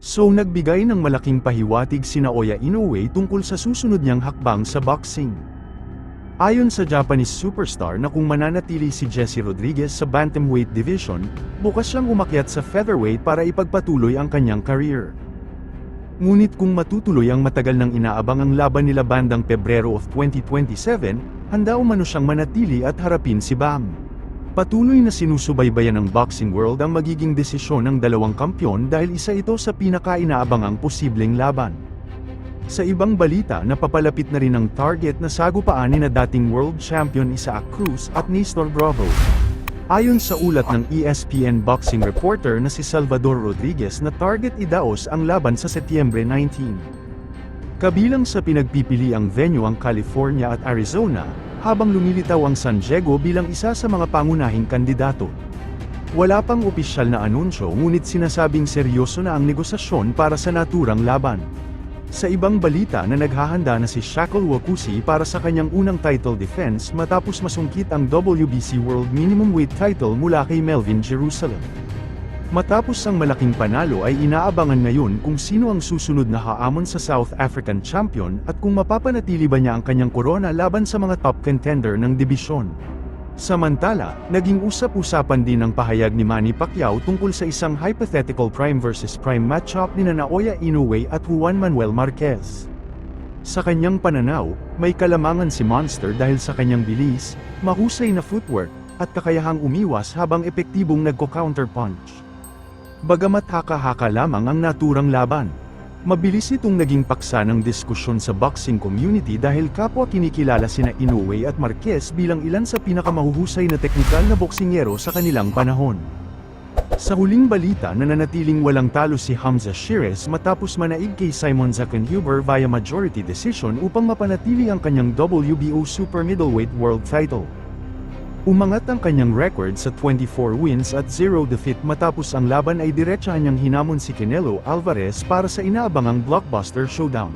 So nagbigay ng malaking pahiwatig sina Naoya Inoue tungkol sa susunod niyang hakbang sa boxing. Ayon sa Japanese superstar na kung mananatili si Jesse Rodriguez sa bantamweight division, bukas siyang umakyat sa featherweight para ipagpatuloy ang kanyang career. Ngunit kung matutuloy ang matagal nang inaabang ang laban nila bandang Pebrero of 2027, handa umano siyang manatili at harapin si Bam. Patuloy na sinusubaybayan ng boxing world ang magiging desisyon ng dalawang kampyon dahil isa ito sa pinaka-inaabangang posibleng laban. Sa ibang balita, napapalapit na rin ang target na sagupaan ni na dating world champion Isaac Cruz at Nestor Bravo. Ayon sa ulat ng ESPN boxing reporter na si Salvador Rodriguez na target idaos ang laban sa Setyembre 19. Kabilang sa pinagpipiliang venue ang California at Arizona, habang lumilitaw ang San Diego bilang isa sa mga pangunahing kandidato. Wala pang opisyal na anunsyo ngunit sinasabing seryoso na ang negosasyon para sa naturang laban. Sa ibang balita na naghahanda na si Shackle Wakusi para sa kanyang unang title defense matapos masungkit ang WBC World Minimum Weight title mula kay Melvin Jerusalem. Matapos ang malaking panalo ay inaabangan ngayon kung sino ang susunod na haamon sa South African champion at kung mapapanatili ba niya ang kanyang korona laban sa mga top contender ng dibisyon. Samantala, naging usap-usapan din ang pahayag ni Manny Pacquiao tungkol sa isang hypothetical prime versus prime matchup ni Naoya Inoue at Juan Manuel Marquez. Sa kanyang pananaw, may kalamangan si Monster dahil sa kanyang bilis, mahusay na footwork, at kakayahang umiwas habang epektibong nagko-counterpunch. Bagamat haka-haka lamang ang naturang laban, mabilis itong naging paksa ng diskusyon sa boxing community dahil kapwa kinikilala sina Inoue at Marquez bilang ilan sa pinakamahuhusay na teknikal na boksingero sa kanilang panahon. Sa huling balita, nananatiling walang talo si Hamza Sheeres matapos manaig kay Simon Zakenhuber via majority decision upang mapanatili ang kanyang WBO Super Middleweight World title. Umangat ang kanyang record sa 24 wins at 0 defeat matapos ang laban ay diretsahan niyang hinamon si Canelo Alvarez para sa inaabangang blockbuster showdown.